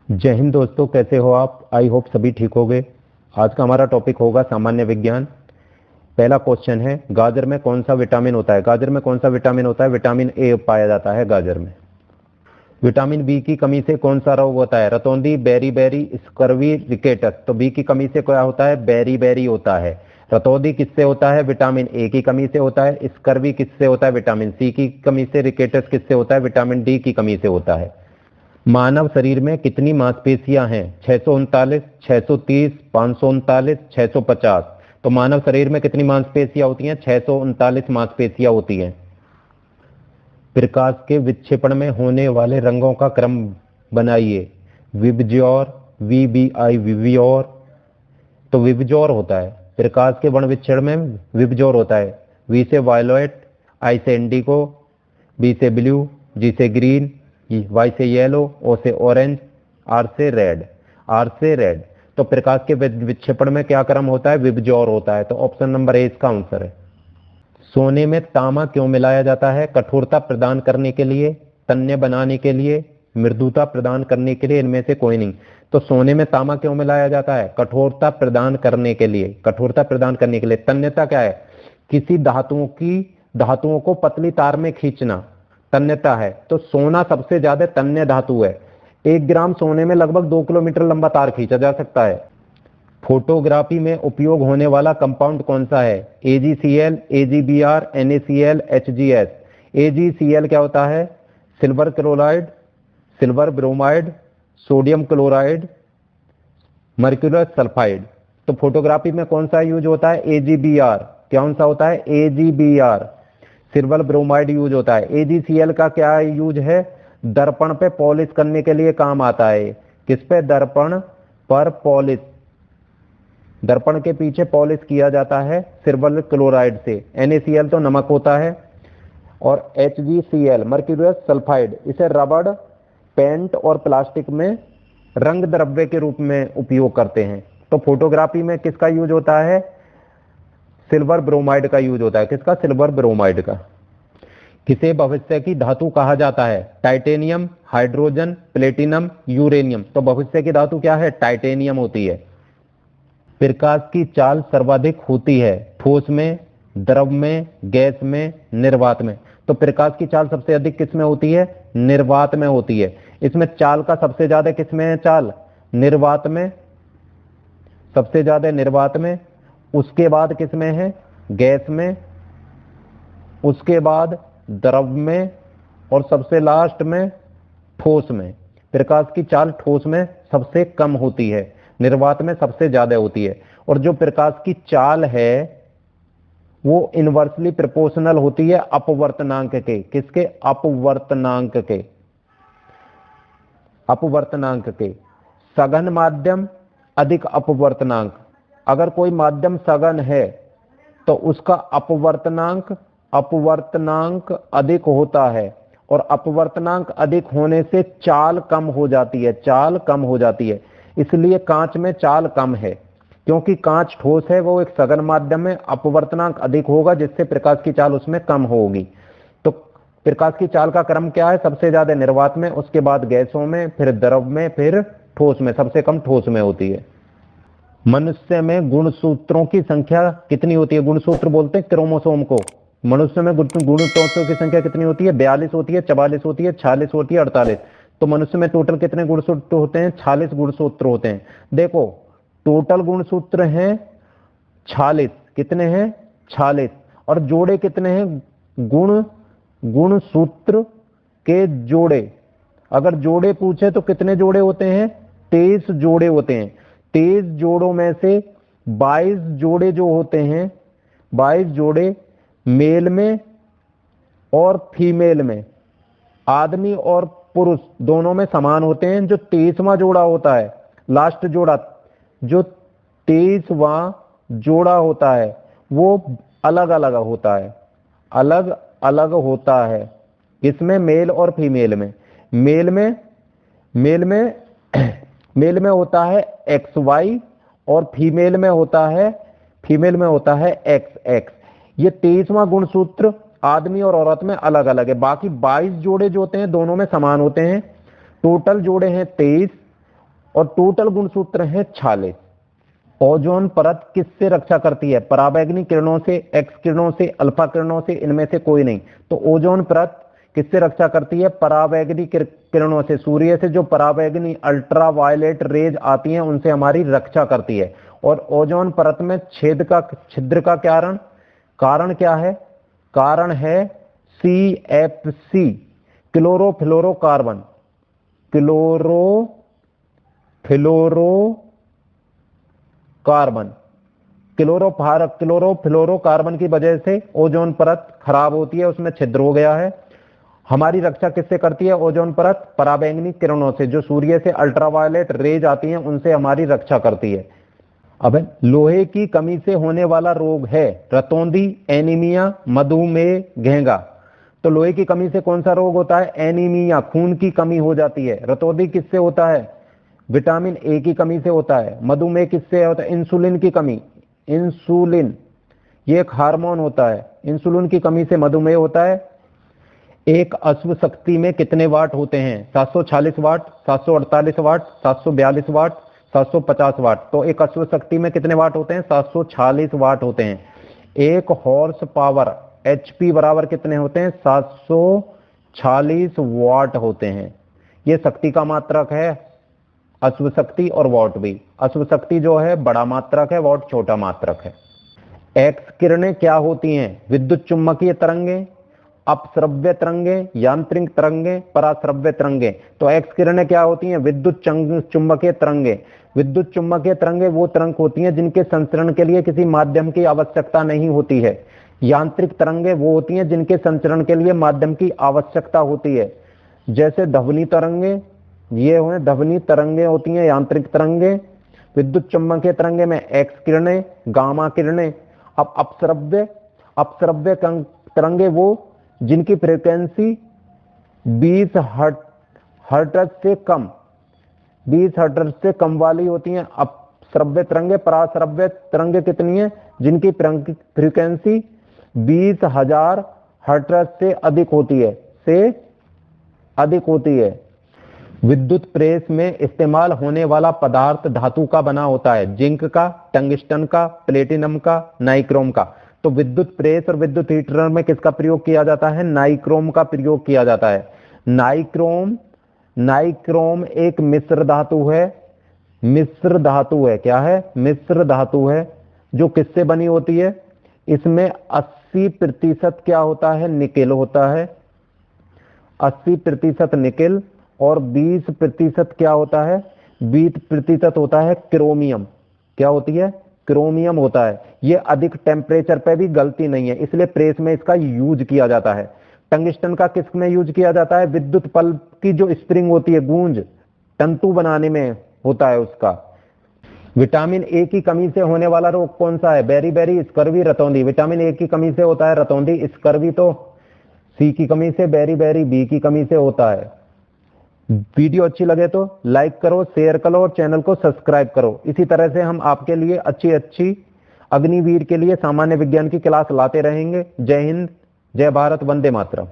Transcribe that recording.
जय हिंद दोस्तों, कैसे हो आप? आई होप सभी ठीक हो गए। आज का हमारा टॉपिक होगा सामान्य विज्ञान। पहला क्वेश्चन है, गाजर में कौन सा विटामिन होता है? गाजर में कौन सा विटामिन होता है? विटामिन ए पाया जाता है गाजर में। विटामिन बी की कमी से कौन सा रोग होता है? रतौंधी, बेरी बेरी, स्कर्वी, रिकेटस। तो बी की कमी से क्या होता है? बेरी बेरी होता है। रतौंधी किससे होता है? विटामिन ए की कमी से होता है। स्कर्वी किससे होता है? विटामिन सी की कमी से। रिकेटस किससे होता है? विटामिन डी की कमी से होता है। मानव शरीर में कितनी मांसपेशियां हैं? 639, 630, 539, 650। तो मानव शरीर में कितनी मांसपेशियां होती हैं? 639 मांसपेशियां होती हैं। प्रकाश के विक्षेपण में होने वाले रंगों का क्रम बनाइए। विबज्योर, वीबीआई, विवियोर। तो विबज्योर होता है प्रकाश के वर्ण विक्षेपण में विबज्योर होता है। वी से वायलेट, आई से इंडिगो, बी से ब्लू, जी से ग्रीन, वाई से येलो, ओ से ऑरेंज, आर से रेड। आर से रेड। तो प्रकाश के विक्षेपण में क्या क्रम होता है? विबज्योर होता है। तो ऑप्शन नंबर ए इसका आंसर है। सोने में तांबा क्यों मिलाया जाता है? कठोरता प्रदान करने के लिए, तन्य बनाने के लिए, मृदुता प्रदान करने के लिए, इनमें से कोई नहीं। तो सोने में तांबा क्यों मिलाया जाता है? कठोरता प्रदान करने के लिए। कठोरता प्रदान करने के लिए। तन्यता क्या है? किसी धातुओं को पतली तार में खींचना तन्यता है। तो सोना सबसे ज्यादा तन्य धातु है। 1 ग्राम सोने में लगभग 2 किलोमीटर लंबा तार खींचा जा सकता है। फोटोग्राफी में उपयोग होने वाला कंपाउंड कौन सा है? AgCl, AgBr, NaCl, HGS। AgCl क्या होता है? Silver chloride, silver bromide, sodium chloride, mercurous sulphide. तो फोटोग्राफी में कौन सा यूज होता है? AgBr। कौन सा होता है? AgBr, सिल्वर ब्रोमाइड यूज होता है। AgCl का क्या यूज है? दर्पण पे पॉलिश करने के लिए काम आता है। किस पे? दर्पण पर पॉलिश। दर्पण के पीछे पॉलिश किया जाता है सिल्वर क्लोराइड से। NaCl तो नमक होता है। और HgCl मर्क्यूरियस सल्फाइड, इसे रबड़, पेंट और प्लास्टिक में रंग द्रव्य के रूप में उपयोग करते हैं। तो फोटोग्राफी में किसका यूज होता है? सिल्वर ब्रोमाइड का यूज होता है। किसका? सिल्वर ब्रोमाइड का। किसे भविष्य की धातु कहा जाता है? Titanium, hydrogen, platinum, uranium. तो भविष्य की धातु क्या है? टाइटेनियम होती है। प्रकाश की चाल सर्वाधिक होती है ठोस में, द्रव में, गैस में, निर्वात में। तो प्रकाश की चाल सबसे अधिक किस में होती है? निर्वात में होती है। इसमें चाल का सबसे ज्यादा किस में है? चाल निर्वात में, सबसे ज्यादा निर्वात में। उसके बाद किस में है? गैस में। उसके बाद द्रव में, और सबसे लास्ट में ठोस में। प्रकाश की चाल ठोस में सबसे कम होती है, निर्वात में सबसे ज्यादा होती है। और जो प्रकाश की चाल है वो इनवर्सली प्रोपोर्शनल होती है अपवर्तनांक के। किसके? अपवर्तनांक के। अपवर्तनांक के। सघन माध्यम अधिक अपवर्तनांक। अगर कोई माध्यम सघन है तो उसका अपवर्तनांक अधिक होता है। और अपवर्तनांक अधिक होने से चाल कम हो जाती है। चाल कम हो जाती है। इसलिए कांच में चाल कम है, क्योंकि कांच ठोस है, वो एक सघन माध्यम में अपवर्तनांक अधिक होगा, जिससे प्रकाश की चाल उसमें कम होगी। तो प्रकाश की चाल का क्रम क्या है? सबसे ज्यादा निर्वात में, उसके बाद गैसों में, फिर द्रव में, फिर ठोस में। सबसे कम ठोस में होती है। मनुष्य में गुणसूत्रों की संख्या कितनी होती है? गुणसूत्र बोलते हैं क्रोमोसोम को। मनुष्य में गुणसूत्रों की संख्या कितनी होती है? 42 होती है, 44 होती है, 46 होती है, 48। तो मनुष्य में टोटल कितने गुणसूत्र होते हैं? 46 गुणसूत्र होते हैं। देखो, टोटल गुणसूत्र हैं 46। कितने हैं? 46। और जोड़े कितने हैं? गुणसूत्र के जोड़े, अगर जोड़े पूछे तो कितने जोड़े होते हैं? 23 जोड़े होते हैं। 23 जोड़ों में से 22 जोड़े जो होते हैं, 22 जोड़े मेल में और फीमेल में, आदमी और पुरुष दोनों में समान होते हैं। जो 23वां जोड़ा होता है, लास्ट जोड़ा, जो 23वां जोड़ा होता है, वो अलग अलग होता है। अलग अलग होता है। इसमें मेल और फीमेल में। मेल में मेल में मेल में होता है XY, और फीमेल में होता है XX। ये 23वां गुणसूत्र आदमी और औरत में अलग अलग है। बाकी 22 जोड़े जो होते हैं दोनों में समान होते हैं। टोटल जोड़े हैं 23, और टोटल गुणसूत्र है 46। ओजोन परत किससे रक्षा करती है? पराबैंगनी किरणों से, एक्स किरणों से, अल्फा किरणों से, इनमें से कोई नहीं। तो ओजोन परत किससे रक्षा करती है? पराबैंगनी किरणों से। सूर्य से जो पराबैंगनी अल्ट्रा वायलेट रेज आती हैं उनसे हमारी रक्षा करती है। और ओजोन परत में छिद्र का कारण क्या है? कारण है CFC, क्लोरोफ्लोरोकार्बन। क्लोरोफ्लोरोकार्बन की वजह से ओजोन परत खराब होती है, उसमें छिद्र हो गया है। हमारी रक्षा किससे करती है ओजोन परत? पराबैंगनी किरणों से, जो सूर्य से अल्ट्रावायलेट रेज आती हैं उनसे हमारी रक्षा करती है। अब लोहे की कमी से होने वाला रोग है रतौंधी, एनीमिया, मधुमेह, घेंगा। तो लोहे की कमी से कौन सा रोग होता है? एनीमिया, खून की कमी हो जाती है। रतौंधी किससे होता है? विटामिन ए की कमी से होता है। मधुमेह किससे होता है? इंसुलिन की कमी। इंसुलिन ये एक हार्मोन होता है, इंसुलिन की कमी से मधुमेह होता है। एक अश्व शक्ति में कितने वाट होते हैं? 746 वाट, 748 वाट, 742 वाट, 750 वाट। तो एक अश्व शक्ति में कितने वाट होते हैं? 746 वाट होते हैं। एक हॉर्स पावर HP बराबर कितने होते हैं? 746 वाट होते हैं। ये शक्ति का मात्रक है, अश्व शक्ति और वाट भी। अश्व शक्ति जो है बड़ा मात्रक है, वाट छोटा मात्रक है। एक्स किरणें क्या होती हैं? विद्युत चुम्बकीय तरंगे, अपश्रव्य तरंगे, यांत्रिक तरंगे, पराश्रव्य तरंगे। तो एक्स किरणें क्या होती हैं? विद्युत चुम्बकीय तरंगे। विद्युत चुम्बकीय तरंगे वो तरंग होती हैं जिनके संचरण के लिए किसी माध्यम की आवश्यकता नहीं होती है। यांत्रिक तरंगे वो होती हैं जिनके संचरण के लिए माध्यम की आवश्यकता होती है, जैसे ध्वनि तरंगे। ये हुए ध्वनि तरंगे होती हैं यांत्रिक तरंगे। विद्युत चुम्बकीय तरंगे में एक्स किरणें, गामा किरणें। अब अपश्रव्य तरंगे वो जिनकी फ्रीक्वेंसी 20 हर्ट्ज से कम, 20 हर्ट्ज से कम वाली होती हैं अपश्रव्य तरंगे। पराश्रव्य तरंगे कितनी है? जिनकी फ्रीक्वेंसी 20,000 हर्ट्ज से अधिक होती है। विद्युत प्रेस में इस्तेमाल होने वाला पदार्थ धातु का बना होता है, जिंक का, टंगस्टन का, प्लेटिनम का, नाइक्रोम का। तो विद्युत प्रेस और विद्युत हीटर में किसका प्रयोग किया जाता है? नाइक्रोम का प्रयोग किया जाता है। नाइक्रोम एक मिश्र धातु है। क्या है? मिश्र धातु है, जो किससे बनी होती है? इसमें 80% क्या होता है? निकेल होता है। 80% निकेल और 20% क्या होता है? 20% होता है क्रोमियम। क्या होती है? क्रोमियम होता है। ये अधिक टेम्परेचर पे भी गलती नहीं है, इसलिए प्रेस में इसका यूज किया जाता है। टंगस्टन का किस में यूज किया जाता है? विद्युत बल्ब की जो स्प्रिंग होती है, गूंज, तंतु बनाने में होता है उसका। विटामिन ए की कमी से होने वाला रोग कौन सा है? बेरी, स्कर्वी, रतौंधी। विटामिन ए की कमी से होता है रतौंधी, स्कर्वी तो सी की कमी से, बेरी बी की कमी से होता है। वीडियो अच्छी लगे तो लाइक करो, शेयर करो और चैनल को सब्सक्राइब करो। इसी तरह से हम आपके लिए अच्छी अग्निवीर के लिए सामान्य विज्ञान की क्लास लाते रहेंगे। जय हिंद, जय भारत, वंदे मातरम।